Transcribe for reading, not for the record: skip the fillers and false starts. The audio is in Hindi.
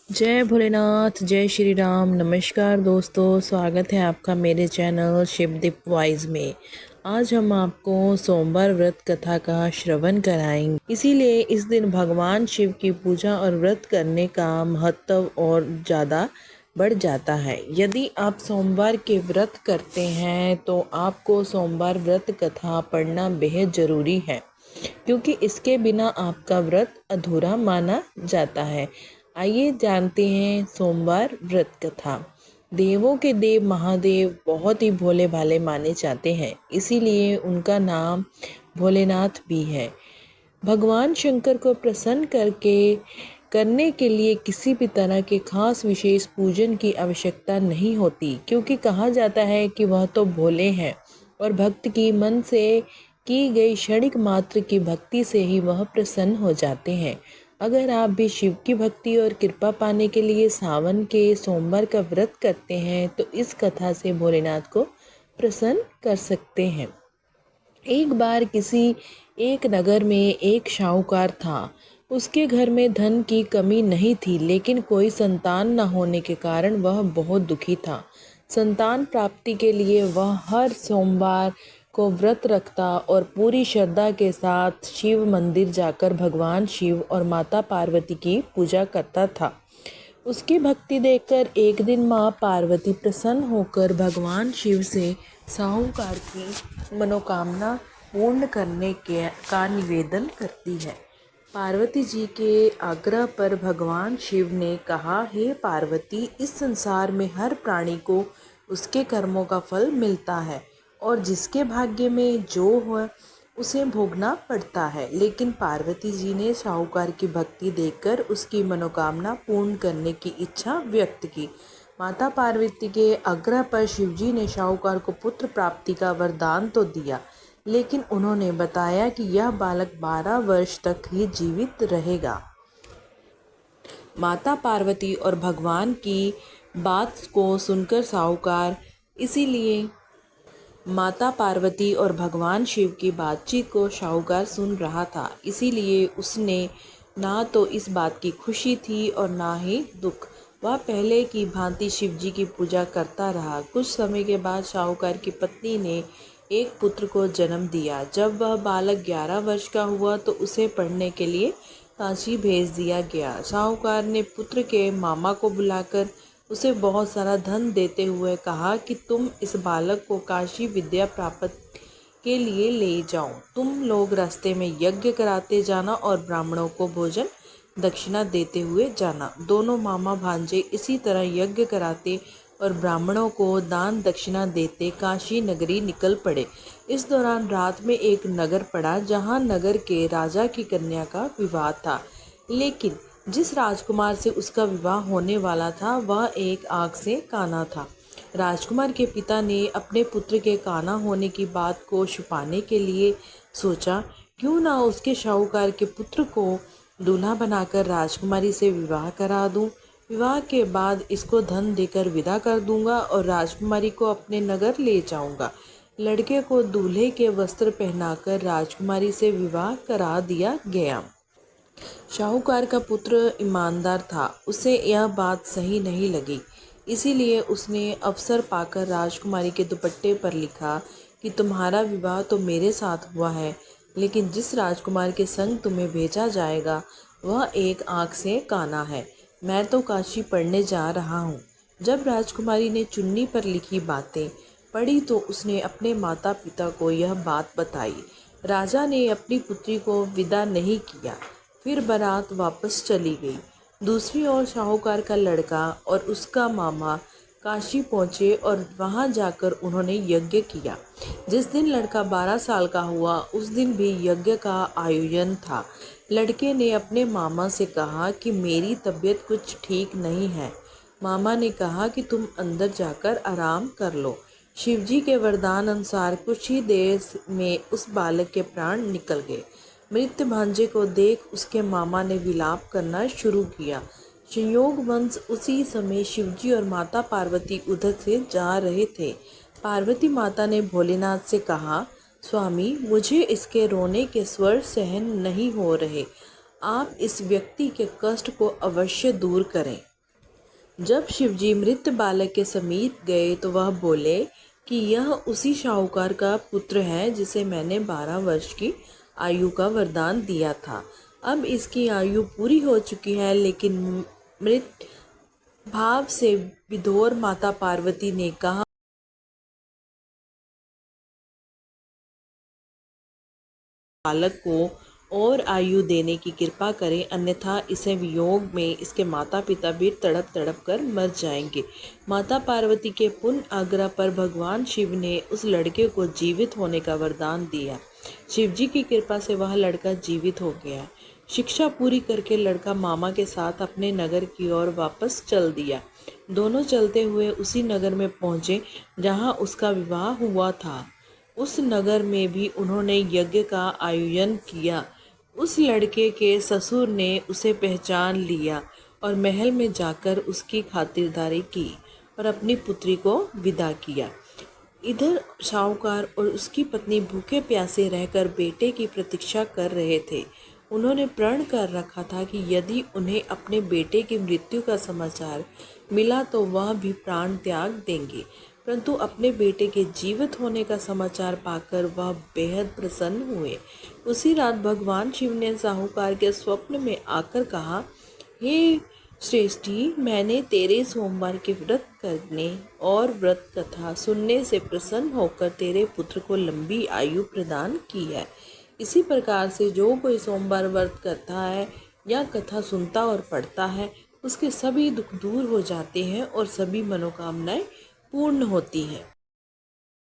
जय भोलेनाथ, जय श्री राम। नमस्कार दोस्तों, स्वागत है आपका मेरे चैनल शिवदीप वॉइस में। आज हम आपको सोमवार व्रत कथा का श्रवण कराएंगे। इसीलिए इस दिन भगवान शिव की पूजा और व्रत करने का महत्व और ज़्यादा बढ़ जाता है। यदि आप सोमवार के व्रत करते हैं तो आपको सोमवार व्रत कथा पढ़ना बेहद ज़रूरी है, क्योंकि इसके बिना आपका व्रत अधूरा माना जाता है। आइए जानते हैं सोमवार व्रत कथा। देवों के देव महादेव बहुत ही भोले भाले माने जाते हैं, इसीलिए उनका नाम भोलेनाथ भी है। भगवान शंकर को प्रसन्न करने के लिए किसी भी तरह के खास विशेष पूजन की आवश्यकता नहीं होती, क्योंकि कहा जाता है कि वह तो भोले हैं और भक्त की मन से की गई क्षणिक मात्र की भक्ति से ही वह प्रसन्न हो जाते हैं। अगर आप भी शिव की भक्ति और कृपा पाने के लिए सावन के सोमवार का व्रत करते हैं तो इस कथा से भोलेनाथ को प्रसन्न कर सकते हैं। एक बार किसी एक नगर में एक शाहूकार था। उसके घर में धन की कमी नहीं थी, लेकिन कोई संतान न होने के कारण वह बहुत दुखी था। संतान प्राप्ति के लिए वह हर सोमवार को व्रत रखता और पूरी श्रद्धा के साथ शिव मंदिर जाकर भगवान शिव और माता पार्वती की पूजा करता था। उसकी भक्ति देखकर एक दिन माँ पार्वती प्रसन्न होकर भगवान शिव से साहूकार की मनोकामना पूर्ण करने का निवेदन करती है। पार्वती जी के आग्रह पर भगवान शिव ने कहा, हे पार्वती, इस संसार में हर प्राणी को उसके कर्मों का फल मिलता है और जिसके भाग्य में जो हो उसे भोगना पड़ता है। लेकिन पार्वती जी ने साहूकार की भक्ति देखकर उसकी मनोकामना पूर्ण करने की इच्छा व्यक्त की। माता पार्वती के आग्रह पर शिवजी ने साहूकार को पुत्र प्राप्ति का वरदान तो दिया, लेकिन उन्होंने बताया कि यह बालक 12 वर्ष तक ही जीवित रहेगा। माता पार्वती और भगवान की बात को सुनकर साहूकार इसीलिए माता पार्वती और भगवान शिव की बातचीत को साहूकार सुन रहा था, इसीलिए उसने ना तो इस बात की खुशी थी और ना ही दुख। वह पहले की भांति शिव जी की पूजा करता रहा। कुछ समय के बाद साहूकार की पत्नी ने एक पुत्र को जन्म दिया। जब वह बालक 11 वर्ष का हुआ तो उसे पढ़ने के लिए काशी भेज दिया गया। साहूकार ने पुत्र के मामा को बुलाकर उसे बहुत सारा धन देते हुए कहा कि तुम इस बालक को काशी विद्या प्राप्त के लिए ले जाओ। तुम लोग रास्ते में यज्ञ कराते जाना और ब्राह्मणों को भोजन दक्षिणा देते हुए जाना। दोनों मामा भांजे इसी तरह यज्ञ कराते और ब्राह्मणों को दान दक्षिणा देते काशी नगरी निकल पड़े। इस दौरान रात में एक नगर पड़ा, जहां नगर के राजा की कन्या का विवाह था। लेकिन जिस राजकुमार से उसका विवाह होने वाला था वह एक आँख से काना था। राजकुमार के पिता ने अपने पुत्र के काना होने की बात को छुपाने के लिए सोचा, क्यों ना उसके साहूकार के पुत्र को दूल्हा बनाकर राजकुमारी से विवाह करा दूं। विवाह के बाद इसको धन देकर विदा कर दूंगा और राजकुमारी को अपने नगर ले जाऊंगा। लड़के को दूल्हे के वस्त्र पहनाकर राजकुमारी से विवाह करा दिया गया। साहूकार का पुत्र ईमानदार था, उसे यह बात सही नहीं लगी, इसीलिए उसने अवसर पाकर राजकुमारी के दुपट्टे पर लिखा कि तुम्हारा विवाह तो मेरे साथ हुआ है, लेकिन जिस राजकुमार के संग तुम्हें भेजा जाएगा वह एक आँख से काना है। मैं तो काशी पढ़ने जा रहा हूँ। जब राजकुमारी ने चुन्नी पर लिखी बातें पढ़ी तो उसने अपने माता पिता को यह बात बताई। राजा ने अपनी पुत्री को विदा नहीं किया, फिर बारात वापस चली गई। दूसरी ओर साहूकार का लड़का और उसका मामा काशी पहुँचे और वहाँ जाकर उन्होंने यज्ञ किया। जिस दिन लड़का 12 साल का हुआ उस दिन भी यज्ञ का आयोजन था। लड़के ने अपने मामा से कहा कि मेरी तबीयत कुछ ठीक नहीं है। मामा ने कहा कि तुम अंदर जाकर आराम कर लो। शिवजी के वरदान अनुसार कुछ ही देर में उस बालक के प्राण निकल गए। मृत भांजे को देख उसके मामा ने विलाप करना शुरू किया। संयोगवश उसी समय शिवजी और माता पार्वती उधर से जा रहे थे। पार्वती माता ने भोलेनाथ से कहा, स्वामी, मुझे इसके रोने के स्वर सहन नहीं हो रहे। आप इस व्यक्ति के कष्ट को अवश्य दूर करें। जब शिवजी मृत बालक के समीप गए तो वह बोले कि यह उसी साहूकार का पुत्र है जिसे मैंने 12 वर्ष की आयु का वरदान दिया था। अब इसकी आयु पूरी हो चुकी है, लेकिन मृत भाव से विधोर माता पार्वती ने कहा, बालक को और आयु देने की कृपा करें, अन्यथा इसे वियोग में इसके माता पिता भी तड़प तड़प कर मर जाएंगे। माता पार्वती के पुण्य आग्रह पर भगवान शिव ने उस लड़के को जीवित होने का वरदान दिया। शिवजी की कृपा से वह लड़का जीवित हो गया। शिक्षा पूरी करके लड़का मामा के साथ अपने नगर की ओर वापस चल दिया। दोनों चलते हुए उसी नगर में पहुँचे जहाँ उसका विवाह हुआ था। उस नगर में भी उन्होंने यज्ञ का आयोजन किया। उस लड़के के ससुर ने उसे पहचान लिया और महल में जाकर उसकी खातिरदारी की और अपनी पुत्री को विदा किया। इधर साहूकार और उसकी पत्नी भूखे प्यासे रहकर बेटे की प्रतीक्षा कर रहे थे। उन्होंने प्रण कर रखा था कि यदि उन्हें अपने बेटे की मृत्यु का समाचार मिला तो वह भी प्राण त्याग देंगे, परंतु अपने बेटे के जीवित होने का समाचार पाकर वह बेहद प्रसन्न हुए। उसी रात भगवान शिव ने साहूकार के स्वप्न में आकर कहा, हे श्रेष्ठी, मैंने तेरे सोमवार के व्रत करने और व्रत कथा सुनने से प्रसन्न होकर तेरे पुत्र को लंबी आयु प्रदान की है। इसी प्रकार से जो कोई सोमवार व्रत करता है या कथा सुनता और पढ़ता है, उसके सभी दुख दूर हो जाते हैं और सभी मनोकामनाएं पूर्ण होती हैं।